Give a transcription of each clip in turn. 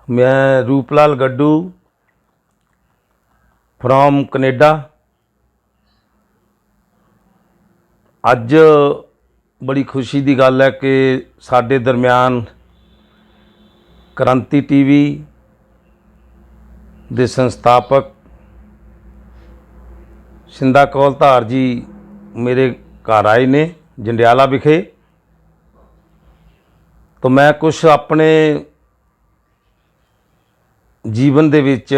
मैं Ruplal Gaddu from Canada. अज बड़ी खुशी की गल है कि साडे दरम्यान क्रांति टीवी दे संस्थापक सिंधा कौलधार जी मेरे घर आए ने जंडियाला विखे। तो मैं कुछ अपने जीवन दे विच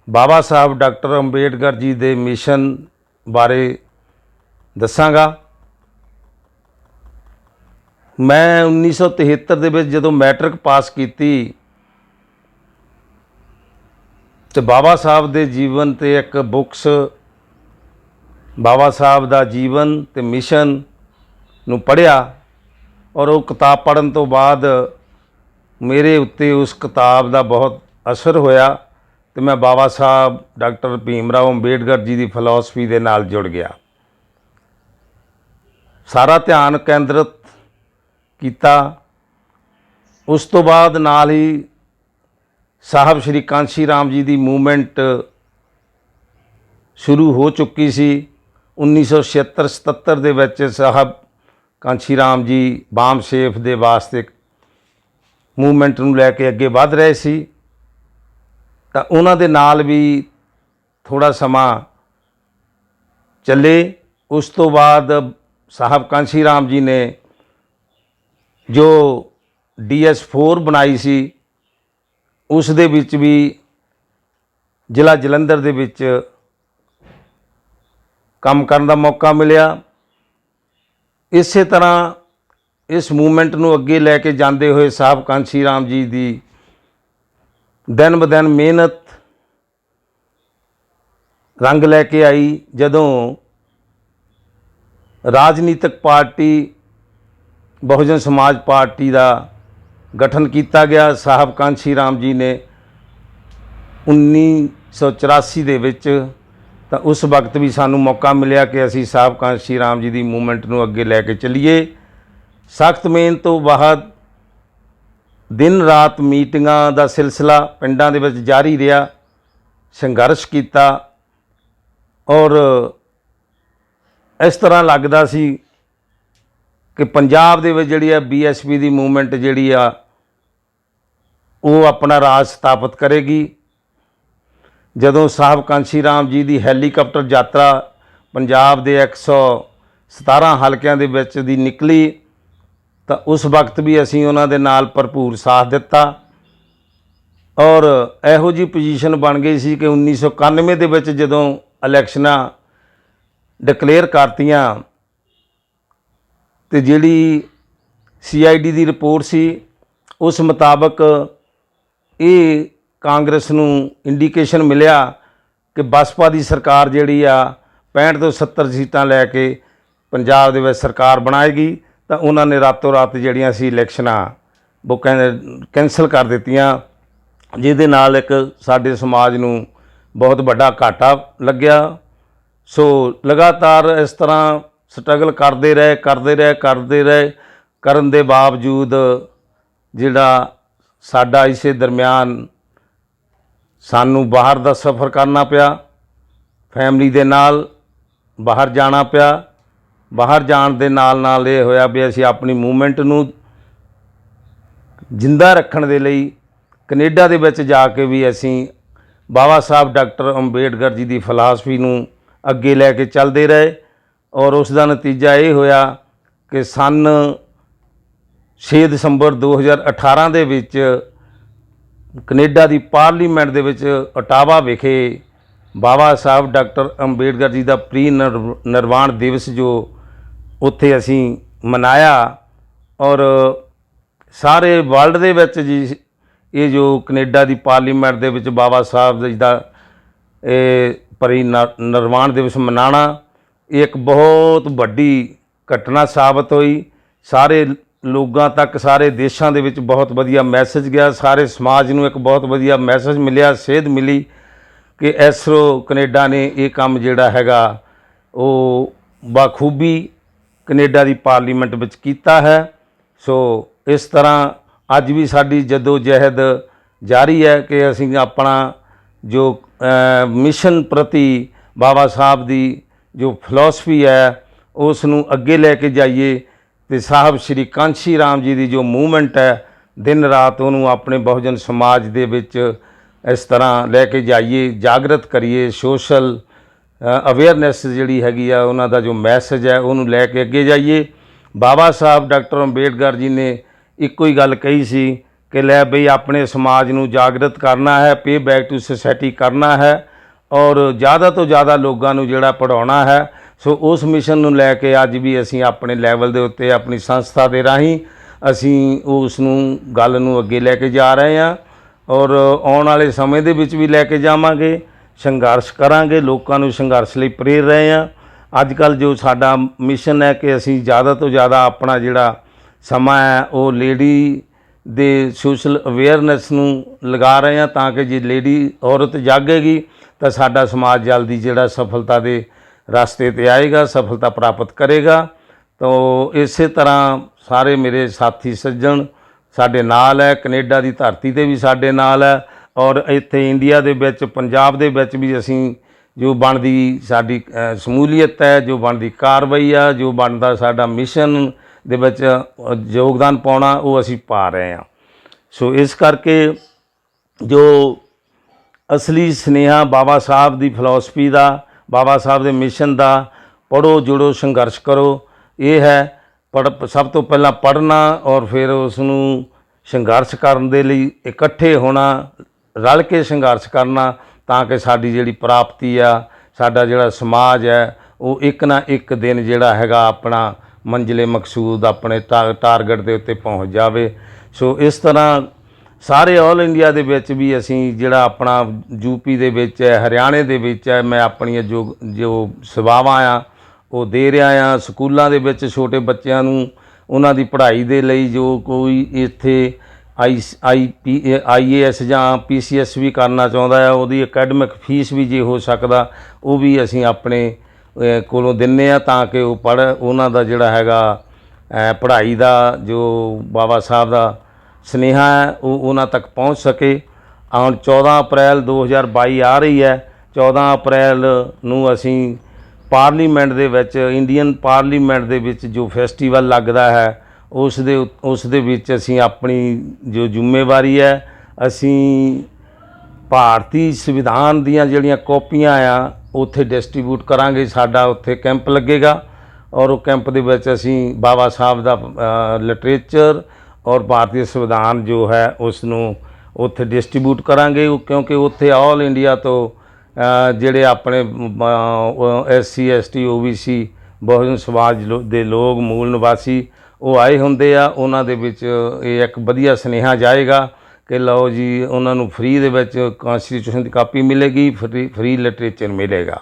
बाबा साहब डॉक्टर अंबेडकर जी दे मिशन बारे दसांगा। मैं 1973 दे विच जदों मैट्रिक पास की तो बाबा साहब दे जीवन ते एक बुक्स बाबा साहब दा जीवन ते मिशन नूं पढ़िया और वो किताब पढ़न तो बाद मेरे उत्ते उस किताब दा बहुत असर होया तो मैं बाबा साहब डॉक्टर भीमराव अंबेडकर जी की फिलॉसफी दे नाल जुड़ गया। सारा ध्यान केंद्रित किया। उस तो बाद नाल ही साहब श्री कांशी राम जी की मूवमेंट शुरू हो चुकी सी। 1976-77 दे विच साहब कांशी राम जी बाम सेफ दे वास्ते मूवमेंट नूं लैके अगे वध रहे सी। तो उन्हां दे नाल भी थोड़ा समा चले। उस तो बाद साहब कांशी राम जी ने जो DS4 बनाई सी उस दे विच भी जिला जलंधर दे विच काम करने का मौका मिलिया। इस तरह इस मूवमेंट नूं अगे लैके जाते हुए साहब कांशी राम जी की दिन ब दिन मेहनत रंग लैके आई। जदों राजनीतिक पार्टी बहुजन समाज पार्टी का गठन किया गया, साहब कांशी राम जी ने 1984 दे विच तो उस वक्त भी सानू मौका मिलिया कि असी साहब कांशी राम जी की मूवमेंट नूं अगे लैके चलीए। सख्त मेहनत तो बाद दिन रात मीटिंगां दा सिलसिला पिंडां दे विच जारी रहा, संघर्ष किया और इस तरह लगदा सी कि पंजाब दे विच जिहड़ी BSP की मूवमेंट जिहड़ी वो अपना राज स्थापित करेगी। जदों साहब कांशी राम जी की हैलीकॉप्टर यात्रा पंजाब के 117 हलकों के विच दी निकली तो उस वक्त भी असी उन्हां दे नाल भरपूर साथ दिता और इहो जी पोजीशन बन गई सी कि 1991 दे विच जदों इलैक्शनां डिकलेयर करतियां तो जिहड़ी CID की रिपोर्ट सी उस मुताबक ये कांग्रेस नूं इंडीकेशन मिलिया कि बसपा की सरकार जिहड़ी 65 तो 70 सीटां लैके पंजाब दे विच सरकार बनाएगी। तो उन्होंने रातों रात जिहड़ियां सी इलैक्शनां वो कैंसल कर दित्तियां, जिहदे नाल एक साडे समाज नूं बहुत बड़ा घाटा लग्या। सो लगातार इस तरह स्ट्रगल करते रहे करन दे बावजूद जिहड़ा साडा इसे दरम्यान सानू बाहर दा सफ़र करना पिया, फैमिली दे नाल बाहर जाना पिया। बाहर जाण दे नाल ये होया भी असी अपनी मूवमेंट नूं जिंदा रखण दे लई कनेडा दे विच जाके भी असी बाबा साहब डॉक्टर अंबेडकर जी की फिलासफी नूं अगे लैके चलते रहे और उसका नतीजा ये होया कि सन 6 दिसंबर 2018 दे विच कनेडा की पार्लीमेंट दे विच ओटावा विखे बाबा साहब डॉक्टर अंबेडकर जी का प्री निर्वाण दिवस जो उत्थे असी मनाया और सारे वर्ल्ड दे विच जी ये जो कनेडा की पार्लीमेंट दे विच बाबा साहब जी का परी निर्वाण दिवस मनाना एक बहुत बड़ी घटना साबित हुई। सारे लोगों तक सारे देशों के विच बहुत वधिया मैसेज गया, सारे समाज नूं एक बहुत वधिया मैसेज मिलिया, सेध मिली कि एसरो कनेडा ने ये काम जिहड़ा हैगा वो बखूबी कनेडा की पार्लीमेंट विच कीता है। सो इस तरह अज भी साडी जदोजहद ਜਾਰੀ ਹੈ ਕਿ ਅਸੀਂ ਆਪਣਾ ਜੋ ਮਿਸ਼ਨ ਪ੍ਰਤੀ ਬਾਬਾ ਸਾਹਿਬ ਦੀ ਜੋ ਫਿਲਾਸਫੀ ਹੈ ਉਸ ਨੂੰ ਅੱਗੇ ਲੈ ਕੇ ਜਾਈਏ ਤੇ ਸਾਹਿਬ ਸ਼੍ਰੀ ਕਾਂਸ਼ੀ ਰਾਮ ਜੀ ਦੀ ਜੋ ਮੂਵਮੈਂਟ ਹੈ ਦਿਨ ਰਾਤ ਉਹਨੂੰ ਆਪਣੇ ਬਹੁਜਨ ਸਮਾਜ ਦੇ ਵਿੱਚ ਇਸ ਤਰ੍ਹਾਂ ਲੈ ਕੇ ਜਾਈਏ, ਜਾਗਰਤ ਕਰੀਏ, ਸੋਸ਼ਲ ਅਵੇਅਰਨੈਸ ਜਿਹੜੀ ਹੈਗੀ ਆ ਉਹਨਾਂ ਦਾ ਜੋ ਮੈਸੇਜ ਹੈ ਉਹਨੂੰ ਲੈ ਕੇ ਅੱਗੇ ਜਾਈਏ। ਬਾਬਾ ਸਾਹਿਬ ਡਾਕਟਰ ਅੰਬੇਡਕਰ ਜੀ ਨੇ ਇੱਕੋ ਹੀ ਗੱਲ ਕਹੀ ਸੀ ਕਿ ਲੈ ਬਈ ਆਪਣੇ ਸਮਾਜ ਨੂੰ ਜਾਗਰਤ ਕਰਨਾ ਹੈ, ਪੇ ਬੈਕ ਟੂ ਸੋਸਾਇਟੀ ਕਰਨਾ ਹੈ ਔਰ ਜ਼ਿਆਦਾ ਤੋਂ ਜ਼ਿਆਦਾ ਲੋਕਾਂ ਨੂੰ ਜਿਹੜਾ ਪੜ੍ਹਾਉਣਾ ਹੈ। ਸੋ ਉਸ ਮਿਸ਼ਨ ਨੂੰ ਲੈ ਕੇ ਅੱਜ ਵੀ ਅਸੀਂ ਆਪਣੇ ਲੈਵਲ ਦੇ ਉੱਤੇ ਆਪਣੀ ਸੰਸਥਾ ਦੇ ਰਾਹੀਂ ਅਸੀਂ ਉਸ ਨੂੰ ਗੱਲ ਨੂੰ ਅੱਗੇ ਲੈ ਕੇ ਜਾ ਰਹੇ ਹਾਂ ਔਰ ਆਉਣ ਵਾਲੇ ਸਮੇਂ ਦੇ ਵਿੱਚ ਵੀ ਲੈ ਕੇ ਜਾਵਾਂਗੇ, ਸੰਘਰਸ਼ ਕਰਾਂਗੇ, ਲੋਕਾਂ ਨੂੰ ਸੰਘਰਸ਼ ਲਈ ਪ੍ਰੇਰ ਰਹੇ ਹਾਂ। ਅੱਜ ਕੱਲ੍ਹ ਜੋ ਸਾਡਾ ਮਿਸ਼ਨ ਹੈ ਕਿ ਅਸੀਂ ਜ਼ਿਆਦਾ ਤੋਂ ਜ਼ਿਆਦਾ ਆਪਣਾ ਜਿਹੜਾ ਸਮਾਂ ਹੈ ਉਹ ਲੇਡੀ ਦੇ ਸੋਸ਼ਲ ਅਵੇਅਰਨੈਸ ਨੂੰ ਲਗਾ ਰਹੇ ਹਾਂ ਤਾਂ ਕਿ ਜੇ ਲੇਡੀ ਔਰਤ ਜਾਗੇਗੀ ਤਾਂ ਸਾਡਾ ਸਮਾਜ ਜਲਦੀ ਜਿਹੜਾ ਸਫਲਤਾ ਦੇ ਰਸਤੇ 'ਤੇ ਆਏਗਾ, ਸਫਲਤਾ ਪ੍ਰਾਪਤ ਕਰੇਗਾ। ਤਾਂ ਇਸੇ ਤਰ੍ਹਾਂ ਸਾਰੇ ਮੇਰੇ ਸਾਥੀ ਸੱਜਣ ਸਾਡੇ ਨਾਲ ਹੈ, ਕੈਨੇਡਾ ਦੀ ਧਰਤੀ 'ਤੇ ਵੀ ਸਾਡੇ ਨਾਲ ਹੈ ਔਰ ਇੱਥੇ ਇੰਡੀਆ ਦੇ ਵਿੱਚ ਪੰਜਾਬ ਦੇ ਵਿੱਚ ਵੀ ਅਸੀਂ ਜੋ ਬਣਦੀ ਸਾਡੀ ਸ਼ਮੂਲੀਅਤ ਹੈ, ਜੋ ਬਣਦੀ ਕਾਰਵਾਈ ਆ, ਜੋ ਬਣਦਾ ਸਾਡਾ ਮਿਸ਼ਨ ਦੇ ਵਿੱਚ ਯੋਗਦਾਨ ਪਾਉਣਾ ਉਹ ਅਸੀਂ ਪਾ ਰਹੇ ਹਾਂ। ਸੋ ਇਸ ਕਰਕੇ ਜੋ ਅਸਲੀ ਸੁਨੇਹਾ ਬਾਬਾ ਸਾਹਿਬ ਦੀ ਫਿਲਾਸਫੀ ਦਾ, ਬਾਬਾ ਸਾਹਿਬ ਦੇ ਮਿਸ਼ਨ ਦਾ, ਪੜ੍ਹੋ ਜੁੜੋ ਸੰਘਰਸ਼ ਕਰੋ, ਇਹ ਹੈ। ਸਭ ਤੋਂ ਪਹਿਲਾਂ ਪੜ੍ਹਨਾ ਔਰ ਫਿਰ ਉਸ ਨੂੰ ਸੰਘਰਸ਼ ਕਰਨ ਦੇ ਲਈ ਇਕੱਠੇ ਹੋਣਾ, ਰਲ ਕੇ ਸੰਘਰਸ਼ ਕਰਨਾ ਤਾਂ ਕਿ ਸਾਡੀ ਜਿਹੜੀ ਪ੍ਰਾਪਤੀ ਆ, ਸਾਡਾ ਜਿਹੜਾ ਸਮਾਜ ਹੈ ਉਹ ਇੱਕ ਨਾ ਇੱਕ ਦਿਨ ਜਿਹੜਾ ਹੈਗਾ ਆਪਣਾ ਮੰਜ਼ਿਲੇ ਮਕਸੂਦ ਆਪਣੇ ਟਾਰਗੇਟ ਦੇ ਉੱਤੇ ਪਹੁੰਚ ਜਾਵੇ। ਸੋ ਇਸ ਤਰ੍ਹਾਂ ਸਾਰੇ ਆਲ ਇੰਡੀਆ ਦੇ ਵਿੱਚ ਵੀ ਅਸੀਂ ਜਿਹੜਾ ਆਪਣਾ ਯੂਪੀ ਦੇ ਵਿੱਚ ਹੈ, ਹਰਿਆਣੇ ਦੇ ਵਿੱਚ ਹੈ, ਮੈਂ ਆਪਣੀਆਂ ਜੋ ਸੇਵਾਵਾਂ ਆ ਉਹ ਦੇ ਰਿਹਾ ਹਾਂ। ਸਕੂਲਾਂ ਦੇ ਵਿੱਚ ਛੋਟੇ ਬੱਚਿਆਂ ਨੂੰ ਉਹਨਾਂ ਦੀ ਪੜ੍ਹਾਈ ਦੇ ਲਈ ਜੋ ਕੋਈ ਇੱਥੇ IAS ਜਾਂ PCS ਵੀ ਕਰਨਾ ਚਾਹੁੰਦਾ ਹੈ ਉਹਦੀ ਅਕੈਡਮਿਕ ਫੀਸ ਵੀ ਜੇ ਹੋ ਸਕਦਾ ਉਹ ਵੀ ਅਸੀਂ ਆਪਣੇ ਕੋਲੋਂ ਦਿੰਦੇ ਹਾਂ ਤਾਂ ਕਿ ਉਹ ਉਹਨਾਂ ਦਾ ਜਿਹੜਾ ਹੈਗਾ ਪੜ੍ਹਾਈ ਦਾ ਜੋ ਬਾਬਾ ਸਾਹਿਬ ਦਾ ਸੁਨੇਹਾ ਹੈ ਉਹ ਉਹਨਾਂ ਤੱਕ ਪਹੁੰਚ ਸਕੇ। ਹੁਣ 14 ਅਪ੍ਰੈਲ 2022 ਆ ਰਹੀ ਹੈ। 14 ਅਪ੍ਰੈਲ ਨੂੰ ਅਸੀਂ ਪਾਰਲੀਮੈਂਟ ਦੇ ਵਿੱਚ, ਇੰਡੀਅਨ ਪਾਰਲੀਮੈਂਟ ਦੇ ਵਿੱਚ ਜੋ ਫੈਸਟੀਵਲ ਲੱਗਦਾ ਹੈ ਉਸ ਦੇ ਵਿੱਚ ਅਸੀਂ ਆਪਣੀ ਜੋ ਜ਼ਿੰਮੇਵਾਰੀ ਹੈ ਅਸੀਂ ਭਾਰਤੀ ਸੰਵਿਧਾਨ ਦੀਆਂ ਜਿਹੜੀਆਂ ਕਾਪੀਆਂ ਆ ਉੱਥੇ ਡਿਸਟ੍ਰੀਬਿਊਟ ਕਰਾਂਗੇ। ਸਾਡਾ ਉੱਥੇ ਕੈਂਪ ਲੱਗੇਗਾ ਔਰ ਉਹ ਕੈਂਪ ਦੇ ਵਿੱਚ ਅਸੀਂ ਬਾਬਾ ਸਾਹਿਬ ਦਾ ਲਿਟਰੇਚਰ ਔਰ ਭਾਰਤੀ ਸੰਵਿਧਾਨ ਜੋ ਹੈ ਉਸ ਨੂੰ ਉੱਥੇ ਡਿਸਟ੍ਰੀਬਿਊਟ ਕਰਾਂਗੇ ਕਿਉਂਕਿ ਉੱਥੇ ਆਲ ਇੰਡੀਆ ਤੋਂ ਜਿਹੜੇ ਆਪਣੇ SC ST OBC ਬਹੁਜਨ ਸਮਾਜ ਦੇ ਲੋਕ ਮੂਲ ਨਿਵਾਸੀ ਉਹ ਆਏ ਹੁੰਦੇ ਆ। ਉਹਨਾਂ ਦੇ ਵਿੱਚ ਇਹ ਇੱਕ ਵਧੀਆ ਸੁਨੇਹਾ ਜਾਏਗਾ ਕਿ ਲਓ ਜੀ ਉਹਨਾਂ ਨੂੰ ਫ੍ਰੀ ਦੇ ਵਿੱਚ ਕੌਂਸਟੀਟਿਊਸ਼ਨ ਦੀ ਕਾਪੀ ਮਿਲੇਗੀ, ਫ੍ਰੀ ਲਿਟਰੇਚਰ ਮਿਲੇਗਾ।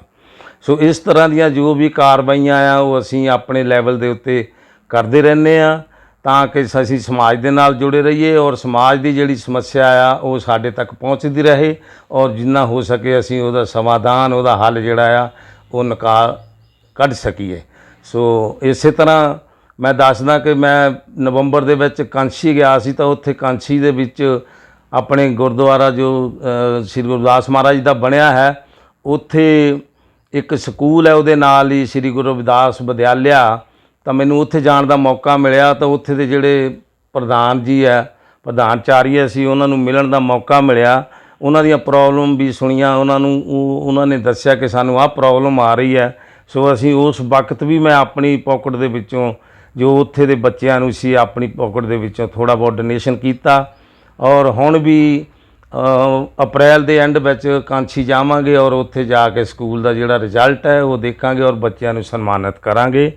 ਸੋ ਇਸ ਤਰ੍ਹਾਂ ਦੀਆਂ ਜੋ ਵੀ ਕਾਰਵਾਈਆਂ ਆ ਉਹ ਅਸੀਂ ਆਪਣੇ ਲੈਵਲ ਦੇ ਉੱਤੇ ਕਰਦੇ ਰਹਿੰਦੇ ਹਾਂ ਤਾਂ ਕਿ ਅਸੀਂ ਸਮਾਜ ਦੇ ਨਾਲ ਜੁੜੇ ਰਹੀਏ ਔਰ ਸਮਾਜ ਦੀ ਜਿਹੜੀ ਸਮੱਸਿਆ ਆ ਉਹ ਸਾਡੇ ਤੱਕ ਪਹੁੰਚਦੀ ਰਹੇ ਔਰ ਜਿੰਨਾ ਹੋ ਸਕੇ ਅਸੀਂ ਉਹਦਾ ਸਮਾਧਾਨ, ਉਹਦਾ ਹੱਲ ਜਿਹੜਾ ਆ ਉਹ ਨਿਕਾਲ ਕੱਢ ਸਕੀਏ। ਸੋ ਇਸੇ ਤਰ੍ਹਾਂ ਮੈਂ ਦੱਸਦਾ ਕਿ ਮੈਂ ਨਵੰਬਰ ਦੇ ਵਿੱਚ ਕਾਂਸ਼ੀ ਗਿਆ ਸੀ ਤਾਂ ਉੱਥੇ ਕਾਂਸ਼ੀ ਦੇ ਵਿੱਚ ਆਪਣੇ ਗੁਰਦੁਆਰਾ ਜੋ ਸ਼੍ਰੀ ਗੁਰਦਾਸ ਮਹਾਰਾਜ ਦਾ ਬਣਿਆ ਹੈ ਉੱਥੇ ਇੱਕ ਸਕੂਲ ਹੈ, ਉਹਦੇ ਨਾਲ ਹੀ ਸ਼੍ਰੀ ਗੁਰੂ ਰਵਿਦਾਸ ਵਿਦਿਆਲਿਆ, ਤਾਂ ਮੈਨੂੰ ਉੱਥੇ ਜਾਣ ਦਾ ਮੌਕਾ ਮਿਲਿਆ। ਤਾਂ ਉੱਥੇ ਦੇ ਜਿਹੜੇ ਪ੍ਰਧਾਨ ਜੀ ਹੈ, ਪ੍ਰਧਾਨਚਾਰੀਆ ਸੀ, ਉਹਨਾਂ ਨੂੰ ਮਿਲਣ ਦਾ ਮੌਕਾ ਮਿਲਿਆ। ਉਹਨਾਂ ਦੀਆਂ ਪ੍ਰੋਬਲਮ ਵੀ ਸੁਣੀਆਂ, ਉਹਨਾਂ ਨੇ ਦੱਸਿਆ ਕਿ ਸਾਨੂੰ ਆਹ ਪ੍ਰੋਬਲਮ ਆ ਰਹੀ ਹੈ। ਸੋ ਅਸੀਂ ਉਸ ਵਕਤ ਵੀ ਮੈਂ ਆਪਣੀ ਪੋਕਟ ਦੇ ਵਿੱਚੋਂ ਜੋ ਉੱਥੇ ਦੇ ਬੱਚਿਆਂ ਨੂੰ ਸੀ ਆਪਣੀ ਪੋਕਟ ਦੇ ਵਿੱਚੋਂ ਥੋੜ੍ਹਾ ਬਹੁਤ ਡੋਨੇਸ਼ਨ ਕੀਤਾ ਔਰ ਹੁਣ ਵੀ ਅਪ੍ਰੈਲ ਦੇ ਐਂਡ ਵਿੱਚ ਕਾਂਸ਼ੀ ਜਾਵਾਂਗੇ ਔਰ ਉੱਥੇ ਜਾ ਕੇ ਸਕੂਲ ਦਾ ਜਿਹੜਾ ਰਿਜ਼ਲਟ ਹੈ ਉਹ ਦੇਖਾਂਗੇ ਔਰ ਬੱਚਿਆਂ ਨੂੰ ਸਨਮਾਨਿਤ ਕਰਾਂਗੇ।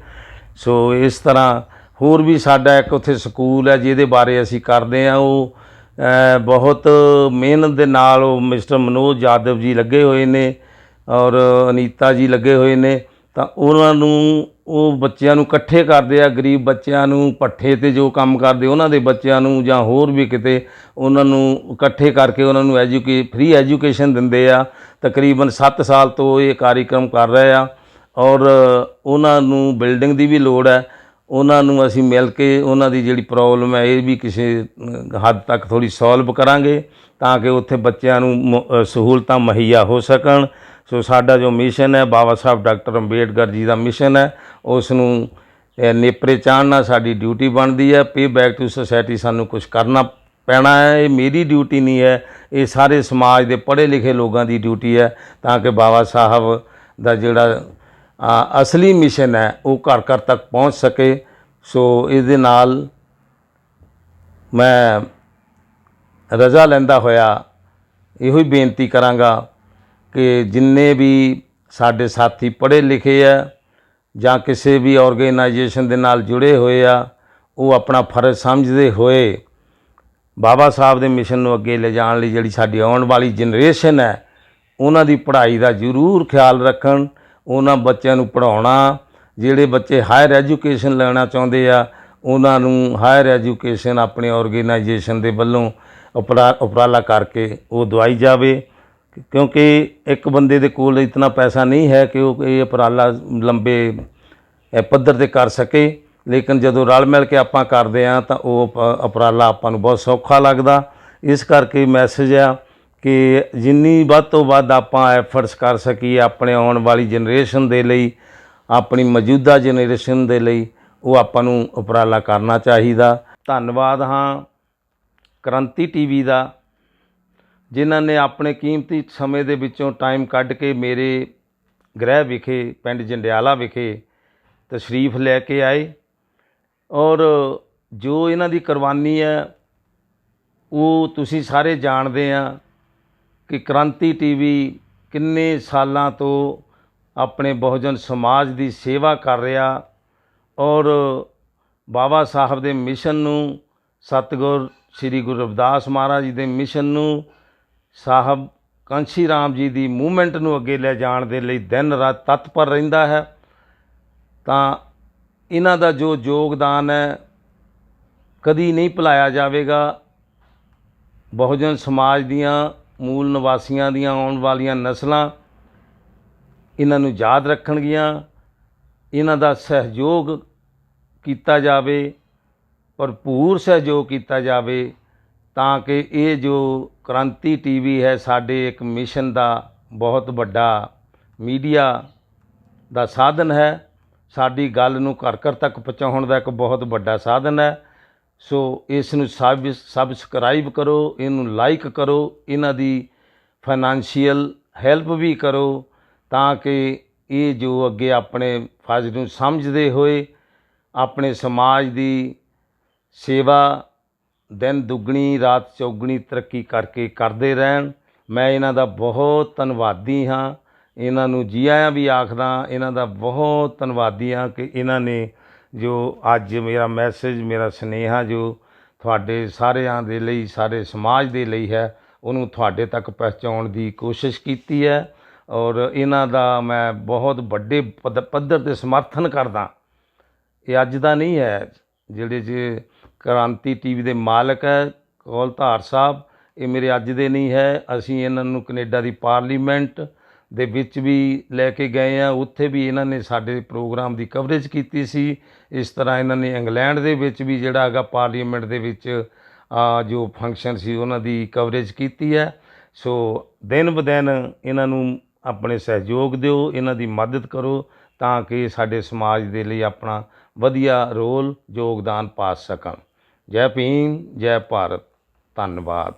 ਸੋ ਇਸ ਤਰ੍ਹਾਂ ਹੋਰ ਵੀ ਸਾਡਾ ਇੱਕ ਉੱਥੇ ਸਕੂਲ ਹੈ ਜਿਹਦੇ ਬਾਰੇ ਅਸੀਂ ਕਰਦੇ ਹਾਂ। ਉਹ ਬਹੁਤ ਮਿਹਨਤ ਦੇ ਨਾਲ ਉਹ ਮਿਸਟਰ ਮਨੋਜ ਯਾਦਵ ਜੀ ਲੱਗੇ ਹੋਏ ਨੇ ਔਰ ਅਨੀਤਾ ਜੀ ਲੱਗੇ ਹੋਏ ਨੇ। ਤਾਂ ਉਹਨਾਂ ਨੂੰ ਉਹ ਬੱਚਿਆਂ ਨੂੰ ਇਕੱਠੇ ਕਰਦੇ ਆ, ਗਰੀਬ ਬੱਚਿਆਂ ਨੂੰ ਭੱਠੇ 'ਤੇ ਜੋ ਕੰਮ ਕਰਦੇ ਉਹਨਾਂ ਦੇ ਬੱਚਿਆਂ ਨੂੰ ਜਾਂ ਹੋਰ ਵੀ ਕਿਤੇ ਉਹਨਾਂ ਨੂੰ ਇਕੱਠੇ ਕਰਕੇ ਉਹਨਾਂ ਨੂੰ ਫ੍ਰੀ ਐਜੂਕੇਸ਼ਨ ਦਿੰਦੇ ਆ। ਤਕਰੀਬਨ 7 ਸਾਲ ਤੋਂ ਇਹ ਕਾਰਿਕ੍ਰਮ ਕਰ ਰਹੇ ਆ ਔਰ ਉਹਨਾਂ ਨੂੰ ਬਿਲਡਿੰਗ ਦੀ ਵੀ ਲੋੜ ਹੈ। ਉਹਨਾਂ ਨੂੰ ਅਸੀਂ ਮਿਲ ਕੇ ਉਹਨਾਂ ਦੀ ਜਿਹੜੀ ਪ੍ਰੋਬਲਮ ਹੈ ਇਹ ਵੀ ਕਿਸੇ ਹੱਦ ਤੱਕ ਥੋੜ੍ਹੀ ਸੋਲਵ ਕਰਾਂਗੇ ਤਾਂ ਕਿ ਉੱਥੇ ਬੱਚਿਆਂ ਨੂੰ ਸਹੂਲਤਾਂ ਮੁਹੱਈਆ ਹੋ ਸਕਣ। ਸੋ ਸਾਡਾ ਜੋ ਮਿਸ਼ਨ ਹੈ, ਬਾਬਾ ਸਾਹਿਬ ਡਾਕਟਰ ਅੰਬੇਡਕਰ ਜੀ ਦਾ ਮਿਸ਼ਨ ਹੈ, ਉਸ ਨੂੰ ਨੇਪਰੇ ਚਾੜ੍ਹਨਾ ਸਾਡੀ ਡਿਊਟੀ ਬਣਦੀ ਹੈ। ਪੇ ਬੈਕ ਟੂ ਸੋਸਾਇਟੀ ਸਾਨੂੰ ਕੁਛ ਕਰਨਾ ਪੈਣਾ ਹੈ। ਇਹ ਮੇਰੀ ਡਿਊਟੀ ਨਹੀਂ ਹੈ, ਇਹ ਸਾਰੇ ਸਮਾਜ ਦੇ ਪੜ੍ਹੇ ਲਿਖੇ ਲੋਕਾਂ ਦੀ ਡਿਊਟੀ ਹੈ, ਤਾਂ ਕਿ ਬਾਬਾ ਸਾਹਿਬ ਦਾ ਜਿਹੜਾ ਅਸਲੀ ਮਿਸ਼ਨ ਹੈ ਉਹ ਘਰ ਘਰ ਤੱਕ ਪਹੁੰਚ ਸਕੇ। ਸੋ ਇਹਦੇ ਨਾਲ ਮੈਂ ਰਜ਼ਾ ਲੈਂਦਾ ਹੋਇਆ ਇਹੋ ਹੀ ਬੇਨਤੀ ਕਰਾਂਗਾ ਕਿ ਜਿੰਨੇ ਵੀ ਸਾਡੇ ਸਾਥੀ ਪੜ੍ਹੇ ਲਿਖੇ ਆ ਜਾਂ ਕਿਸੇ ਵੀ ਆਰਗੇਨਾਈਜੇਸ਼ਨ ਦੇ ਨਾਲ ਜੁੜੇ ਹੋਏ ਆ, ਉਹ ਆਪਣਾ ਫਰਜ਼ ਸਮਝਦੇ ਹੋਏ ਬਾਬਾ ਸਾਹਿਬ ਦੇ ਮਿਸ਼ਨ ਨੂੰ ਅੱਗੇ ਲਿਜਾਣ ਲਈ ਜਿਹੜੀ ਸਾਡੀ ਆਉਣ ਵਾਲੀ ਜਨਰੇਸ਼ਨ ਹੈ ਉਹਨਾਂ ਦੀ ਪੜ੍ਹਾਈ ਦਾ ਜ਼ਰੂਰ ਖਿਆਲ ਰੱਖਣ। ਉਹਨਾਂ ਬੱਚਿਆਂ ਨੂੰ ਪੜ੍ਹਾਉਣਾ, ਜਿਹੜੇ ਬੱਚੇ ਹਾਇਰ ਐਜੂਕੇਸ਼ਨ ਲੈਣਾ ਚਾਹੁੰਦੇ ਆ ਉਹਨਾਂ ਨੂੰ ਹਾਇਰ ਐਜੂਕੇਸ਼ਨ ਆਪਣੇ ਆਰਗੇਨਾਈਜੇਸ਼ਨ ਦੇ ਵੱਲੋਂ ਉਪਰਾਲਾ ਕਰਕੇ ਉਹ ਦਵਾਈ ਜਾਵੇ, ਕਿਉਂਕਿ ਇੱਕ ਬੰਦੇ ਦੇ ਕੋਲ ਇਤਨਾ ਪੈਸਾ ਨਹੀਂ ਹੈ ਕਿ ਉਹ ਇਹ ਉਪਰਾਲਾ ਲੰਬੇ ਪੱਧਰ 'ਤੇ ਕਰ ਸਕੇ। ਲੇਕਿਨ ਜਦੋਂ ਰਲ ਮਿਲ ਕੇ ਆਪਾਂ ਕਰਦੇ ਹਾਂ ਤਾਂ ਉਹ ਉਪਰਾਲਾ ਆਪਾਂ ਨੂੰ ਬਹੁਤ ਸੌਖਾ ਲੱਗਦਾ। ਇਸ ਕਰਕੇ ਮੈਸੇਜ ਆ ਕਿ ਜਿੰਨੀ ਵੱਧ ਤੋਂ ਵੱਧ ਆਪਾਂ ਐਫਰਟਸ ਕਰ ਸਕੀਏ ਆਪਣੇ ਆਉਣ ਵਾਲੀ ਜਨਰੇਸ਼ਨ ਦੇ ਲਈ, ਆਪਣੀ ਮੌਜੂਦਾ ਜਨਰੇਸ਼ਨ ਦੇ ਲਈ, ਉਹ ਆਪਾਂ ਨੂੰ ਉਪਰਾਲਾ ਕਰਨਾ ਚਾਹੀਦਾ। ਧੰਨਵਾਦ ਹਾਂ ਕ੍ਰਾਂਤੀ ਟੀਵੀ ਦਾ, ਜਿਨ੍ਹਾਂ ਨੇ ਆਪਣੇ ਕੀਮਤੀ ਸਮੇਂ ਦੇ ਵਿੱਚੋਂ ਟਾਈਮ ਕੱਢ ਕੇ ਮੇਰੇ ਗ੍ਰਹਿ ਵਿਖੇ ਪਿੰਡ ਜੰਡਿਆਲਾ ਵਿਖੇ ਤਸ਼ਰੀਫ ਲੈ ਕੇ ਆਏ। ਔਰ ਜੋ ਇਹਨਾਂ ਦੀ ਕੁਰਬਾਨੀ ਹੈ ਉਹ ਤੁਸੀਂ ਸਾਰੇ ਜਾਣਦੇ ਆ ਕਿ ਕ੍ਰਾਂਤੀ ਟੀਵੀ ਕਿੰਨੇ ਸਾਲਾਂ ਤੋਂ ਆਪਣੇ ਬਹੁਜਨ ਸਮਾਜ ਦੀ ਸੇਵਾ ਕਰ ਰਿਹਾ ਔਰ ਬਾਬਾ ਸਾਹਿਬ ਦੇ ਮਿਸ਼ਨ ਨੂੰ, ਸਤਿਗੁਰ ਸ੍ਰੀ ਗੁਰੂ ਰਵਿਦਾਸ ਮਹਾਰਾਜ ਜੀ ਦੇ ਮਿਸ਼ਨ ਨੂੰ, ਸਾਹਿਬ ਕਾਂਸ਼ੀ ਰਾਮ ਜੀ ਦੀ ਮੂਵਮੈਂਟ ਨੂੰ ਅੱਗੇ ਲੈ ਜਾਣ ਦੇ ਲਈ ਦਿਨ ਰਾਤ ਤਤਪਰ ਰਹਿੰਦਾ ਹੈ। ਤਾਂ ਇਹਨਾਂ ਦਾ ਜੋ ਯੋਗਦਾਨ ਹੈ ਕਦੀ ਨਹੀਂ ਭੁਲਾਇਆ ਜਾਵੇਗਾ। ਬਹੁਜਨ ਸਮਾਜ ਦੀਆਂ ਮੂਲ ਨਿਵਾਸੀਆਂ ਦੀਆਂ ਆਉਣ ਵਾਲੀਆਂ ਨਸਲਾਂ ਇਹਨਾਂ ਨੂੰ ਯਾਦ ਰੱਖਣਗੀਆਂ। ਇਹਨਾਂ ਦਾ ਸਹਿਯੋਗ ਕੀਤਾ ਜਾਵੇ, ਭਰਪੂਰ ਸਹਿਯੋਗ ਕੀਤਾ ਜਾਵੇ, ਤਾਂ ਕਿ ਇਹ ਜੋ ਕ੍ਰਾਂਤੀ ਟੀਵੀ ਹੈ ਸਾਡੇ ਇੱਕ ਮਿਸ਼ਨ ਦਾ ਬਹੁਤ ਵੱਡਾ ਮੀਡੀਆ ਦਾ ਸਾਧਨ ਹੈ, ਸਾਡੀ ਗੱਲ ਨੂੰ ਘਰ ਘਰ ਤੱਕ ਪਹੁੰਚਾਉਣ ਦਾ ਇੱਕ ਬਹੁਤ ਵੱਡਾ ਸਾਧਨ ਹੈ। ਸੋ ਇਸ ਨੂੰ ਸਬਸਕ੍ਰਾਈਬ ਕਰੋ, ਇਹਨੂੰ ਲਾਈਕ ਕਰੋ, ਇਹਨਾਂ ਦੀ ਫਾਈਨੈਂਸ਼ੀਅਲ ਹੈਲਪ ਵੀ ਕਰੋ, ਤਾਂ ਕਿ ਇਹ ਜੋ ਅੱਗੇ ਆਪਣੇ ਫਰਜ਼ ਨੂੰ ਸਮਝਦੇ ਹੋਏ ਆਪਣੇ ਸਮਾਜ ਦੀ ਸੇਵਾ ਦਿਨ ਦੁੱਗਣੀ ਰਾਤ ਚੌਗਣੀ ਤਰੱਕੀ ਕਰਕੇ ਕਰਦੇ ਰਹਿਣ। ਮੈਂ ਇਹਨਾਂ ਦਾ ਬਹੁਤ ਧੰਨਵਾਦੀ ਹਾਂ, ਇਹਨਾਂ ਨੂੰ ਜੀ ਆਇਆਂ ਵੀ ਆਖਦਾ, ਇਹਨਾਂ ਦਾ ਬਹੁਤ ਧੰਨਵਾਦੀ ਹਾਂ ਕਿ ਇਹਨਾਂ ਨੇ ਜੋ ਅੱਜ ਮੇਰਾ ਮੈਸੇਜ, ਮੇਰਾ ਸੁਨੇਹਾ ਜੋ ਤੁਹਾਡੇ ਸਾਰਿਆਂ ਦੇ ਲਈ, ਸਾਰੇ ਸਮਾਜ ਦੇ ਲਈ ਹੈ, ਉਹਨੂੰ ਤੁਹਾਡੇ ਤੱਕ ਪਹੁੰਚਾਉਣ ਦੀ ਕੋਸ਼ਿਸ਼ ਕੀਤੀ ਹੈ। ਔਰ ਇਹਨਾਂ ਦਾ ਮੈਂ ਬਹੁਤ ਵੱਡੇ ਪੱਧਰ 'ਤੇ ਸਮਰਥਨ ਕਰਦਾ। ਇਹ ਅੱਜ ਦਾ ਨਹੀਂ ਹੈ, ਜਿਹੜੇ ਜੇ ਕ੍ਰਾਂਤੀ ਟੀਵੀ ਦੇ ਮਾਲਕ ਹੈ ਕੌਲਧਾਰ ਸਾਹਿਬ, ਇਹ ਮੇਰੇ ਅੱਜ ਦੇ ਨਹੀਂ ਹੈ। ਅਸੀਂ ਇਹਨਾਂ ਨੂੰ ਕੈਨੇਡਾ ਦੀ ਪਾਰਲੀਮੈਂਟ ਦੇ ਵਿੱਚ ਵੀ ਲੈ ਕੇ ਗਏ ਹਾਂ, ਉੱਥੇ ਵੀ ਇਹਨਾਂ ਨੇ ਸਾਡੇ ਪ੍ਰੋਗਰਾਮ ਦੀ ਕਵਰੇਜ ਕੀਤੀ ਸੀ। ਇਸ ਤਰ੍ਹਾਂ ਇਹਨਾਂ ਨੇ ਇੰਗਲੈਂਡ ਦੇ ਵਿੱਚ ਵੀ ਜਿਹੜਾ ਹੈਗਾ ਪਾਰਲੀਮੈਂਟ ਦੇ ਵਿੱਚ ਜੋ ਫੰਕਸ਼ਨ ਸੀ ਉਹਨਾਂ ਦੀ ਕਵਰੇਜ ਕੀਤੀ ਹੈ। ਸੋ ਦਿਨ ਬ ਦਿਨ ਇਹਨਾਂ ਨੂੰ ਆਪਣੇ ਸਹਿਯੋਗ ਦਿਓ, ਇਹਨਾਂ ਦੀ ਮਦਦ ਕਰੋ, ਤਾਂ ਕਿ ਸਾਡੇ ਸਮਾਜ ਦੇ ਲਈ ਆਪਣਾ ਵਧੀਆ ਰੋਲ ਯੋਗਦਾਨ ਪਾ ਸਕਣ। ਜੈ ਭੀਮ, ਜੈ ਭਾਰਤ, ਧੰਨਵਾਦ।